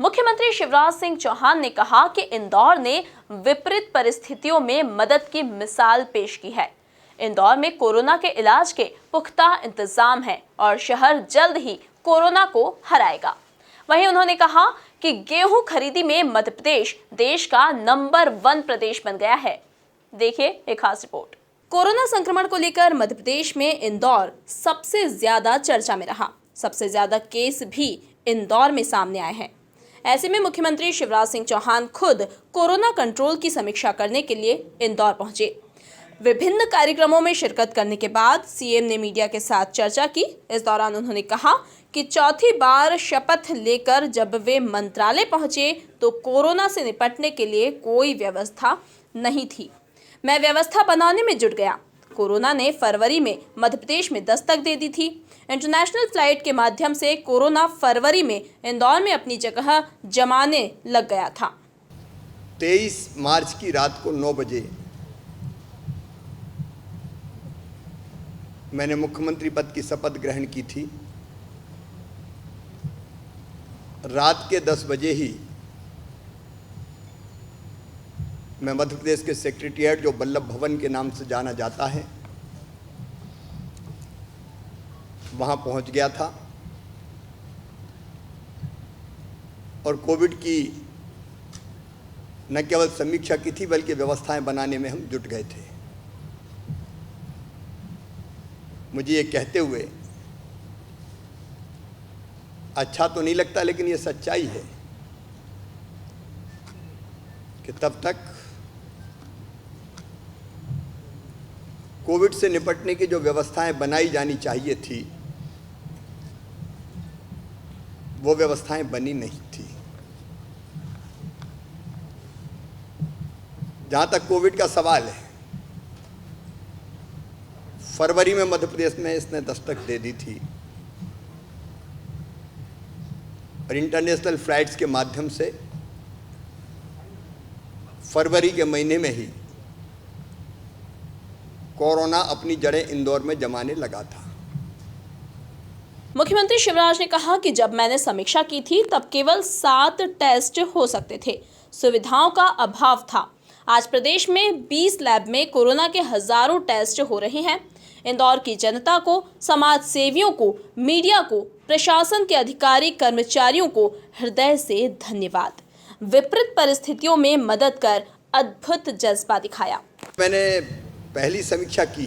मुख्यमंत्री शिवराज सिंह चौहान ने कहा कि इंदौर ने विपरीत परिस्थितियों में मदद की मिसाल पेश की है। इंदौर में कोरोना के इलाज के पुख्ता इंतजाम है और शहर जल्द ही कोरोना को हराएगा। वहीं उन्होंने कहा कि गेहूं खरीदी में मध्य प्रदेश देश का नंबर 1 प्रदेश बन गया है। देखिए एक खास रिपोर्ट। कोरोना संक्रमण को लेकर मध्य प्रदेश में इंदौर सबसे ज्यादा चर्चा में रहा। सबसे ज्यादा केस भी इंदौर में सामने आए हैं। ऐसे में मुख्यमंत्री शिवराज सिंह चौहान खुद कोरोना कंट्रोल की समीक्षा करने के लिए इंदौर पहुंचे। विभिन्न कार्यक्रमों में शिरकत करने के बाद सीएम ने मीडिया के साथ चर्चा की। इस दौरान उन्होंने कहा कि चौथी बार शपथ लेकर जब वे मंत्रालय पहुंचे तो कोरोना से निपटने के लिए कोई व्यवस्था नहीं थी। मैं व्यवस्था बनाने में जुट गया। कोरोना ने फरवरी में मध्य प्रदेश में दस्तक दे दी थी। इंटरनेशनल फ्लाइट के माध्यम से कोरोना फरवरी में इंदौर में अपनी जगह जमाने लग गया था। 23 मार्च की रात को 9 बजे मैंने मुख्यमंत्री पद की शपथ ग्रहण की थी। रात के 10 बजे ही मैं मध्य प्रदेश के सेक्रेटेरिएट, जो वल्लभ भवन के नाम से जाना जाता है, वहां पहुंच गया था और कोविड की न केवल समीक्षा की थी बल्कि व्यवस्थाएं बनाने में हम जुट गए थे। मुझे ये कहते हुए अच्छा तो नहीं लगता, लेकिन ये सच्चाई है कि तब तक कोविड से निपटने की जो व्यवस्थाएं बनाई जानी चाहिए थी वो व्यवस्थाएं बनी नहीं थी। जहां तक कोविड का सवाल है, फरवरी में मध्य प्रदेश में इसने दस्तक दे दी थी और इंटरनेशनल फ्लाइट्स के माध्यम से फरवरी के महीने में ही कोरोना अपनी जड़ें इंदौर में जमाने लगा था। मुख्यमंत्री शिवराज ने कहा कि जब मैंने समीक्षा की थी तब केवल 7 टेस्ट हो सकते थे। सुविधाओं का अभाव था। आज प्रदेश में 20 लैब में कोरोना के हजारों टेस्ट हो रहे हैं। इंदौर की जनता को, समाज सेवियों को, मीडिया को, प्रशासन के अधिकारी कर्मचारियों को हृदय से धन्यवाद। विपरीत परिस्थितियों में मदद कर अद्भुत जज्बा दिखाया। मैंने पहली समीक्षा की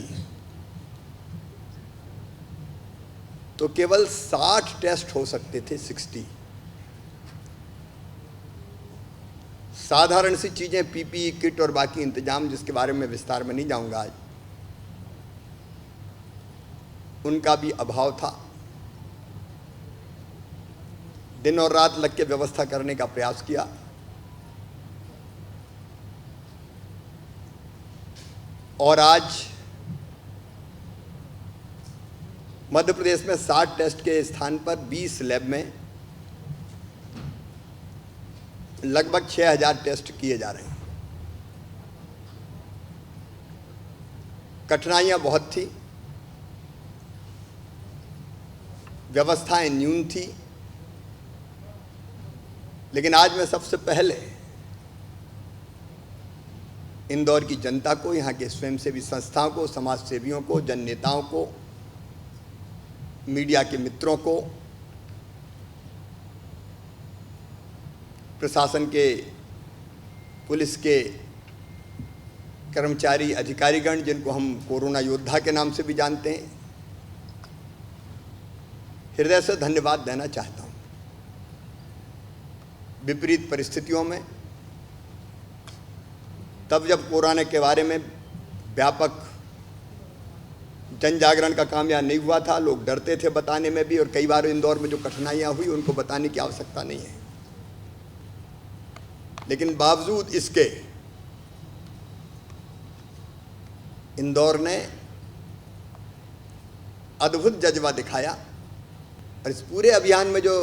तो केवल 60 टेस्ट हो सकते थे। 60 साधारण सी चीजें, पीपीई किट और बाकी इंतजाम, जिसके बारे में विस्तार में नहीं जाऊंगा आज, उनका भी अभाव था। दिन और रात लग के व्यवस्था करने का प्रयास किया और आज मध्य प्रदेश में 60 टेस्ट के स्थान पर 20 लैब में लगभग 6000 टेस्ट किए जा रहे हैं। कठिनाइयां बहुत थी, व्यवस्थाएं न्यून थी, लेकिन आज मैं सबसे पहले इंदौर की जनता को, यहाँ के स्वयंसेवी संस्थाओं को, समाज सेवियों को, जन नेताओं को, मीडिया के मित्रों को, प्रशासन के, पुलिस के कर्मचारी, अधिकारीगण, जिनको हम कोरोना योद्धा के नाम से भी जानते हैं, हृदय से धन्यवाद देना चाहता हूँ। विपरीत परिस्थितियों में, तब जब कोरोना के बारे में व्यापक जन जागरण का काम यहाँ नहीं हुआ था, लोग डरते थे बताने में भी, और कई बार इंदौर में जो कठिनाइयाँ हुई उनको बताने की आवश्यकता नहीं है, लेकिन बावजूद इसके इंदौर ने अद्भुत जज्बा दिखाया। और इस पूरे अभियान में जो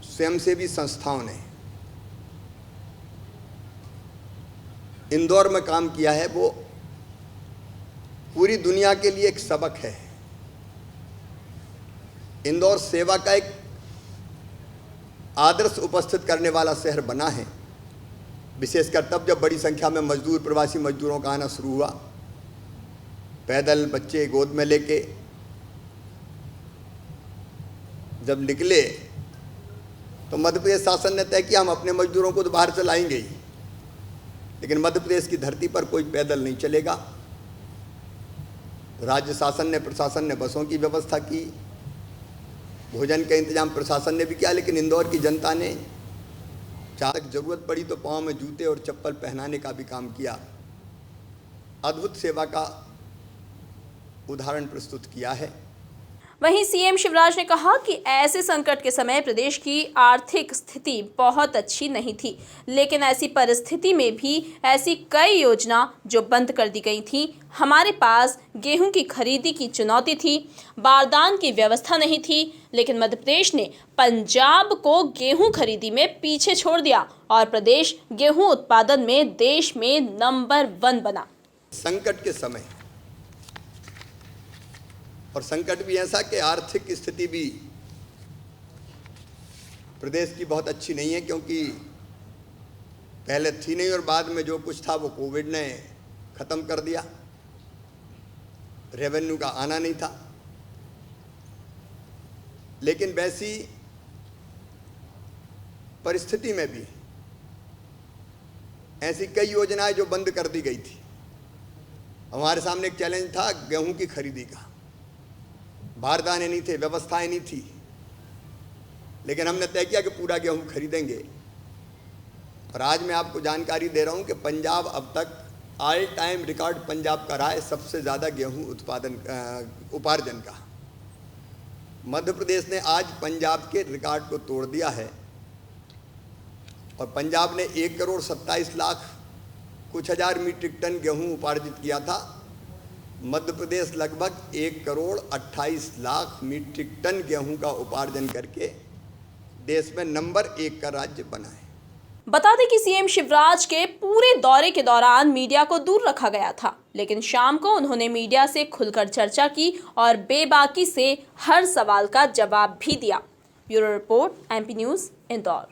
स्वयंसेवी संस्थाओं ने इंदौर में काम किया है, वो पूरी दुनिया के लिए एक सबक है। इंदौर सेवा का एक आदर्श उपस्थित करने वाला शहर बना है, विशेषकर तब जब बड़ी संख्या में मजदूर प्रवासी मजदूरों का आना शुरू हुआ। पैदल बच्चे गोद में लेके जब निकले तो मध्य प्रदेश शासन ने तय किया हम अपने मजदूरों को तो बाहर से लाएंगे ही, लेकिन मध्य प्रदेश की धरती पर कोई पैदल नहीं चलेगा। राज्य शासन ने प्रशासन ने बसों की व्यवस्था की, भोजन का इंतजाम प्रशासन ने भी किया, लेकिन इंदौर की जनता ने चाहे जरूरत पड़ी तो पाँव में जूते और चप्पल पहनाने का भी काम किया। अद्भुत सेवा का उदाहरण प्रस्तुत किया है। वहीं सीएम शिवराज ने कहा कि ऐसे संकट के समय प्रदेश की आर्थिक स्थिति बहुत अच्छी नहीं थी, लेकिन ऐसी परिस्थिति में भी ऐसी कई योजना जो बंद कर दी गई थी। हमारे पास गेहूं की खरीदी की चुनौती थी, बारदान की व्यवस्था नहीं थी, लेकिन मध्य प्रदेश ने पंजाब को गेहूं खरीदी में पीछे छोड़ दिया और प्रदेश गेहूं उत्पादन में देश में नंबर 1 बना। संकट के समय, और संकट भी ऐसा कि आर्थिक स्थिति भी प्रदेश की बहुत अच्छी नहीं है, क्योंकि पहले थी नहीं और बाद में जो कुछ था वो कोविड ने ख़त्म कर दिया। रेवेन्यू का आना नहीं था, लेकिन वैसी परिस्थिति में भी ऐसी कई योजनाएं जो बंद कर दी गई थी। हमारे सामने एक चैलेंज था गेहूं की खरीदी का, बारदाने नहीं थे, व्यवस्थाएं नहीं थी, लेकिन हमने तय किया कि पूरा गेहूं खरीदेंगे। और आज मैं आपको जानकारी दे रहा हूं कि पंजाब अब तक ऑल टाइम रिकॉर्ड पंजाब का रहा है सबसे ज़्यादा गेहूं उपार्जन का। मध्य प्रदेश ने आज पंजाब के रिकॉर्ड को तोड़ दिया है और पंजाब ने 1,27,00,000 कुछ हजार मीट्रिक टन गेहूं उपार्जित किया था। मध्य प्रदेश लगभग 1,28,00,000 मीट्रिक टन गेहूं का उपार्जन करके देश में नंबर 1 का राज्य बना है। बता दें कि सीएम शिवराज के पूरे दौरे के दौरान मीडिया को दूर रखा गया था, लेकिन शाम को उन्होंने मीडिया से खुलकर चर्चा की और बेबाकी से हर सवाल का जवाब भी दिया। Bureau report, MP news, Indore.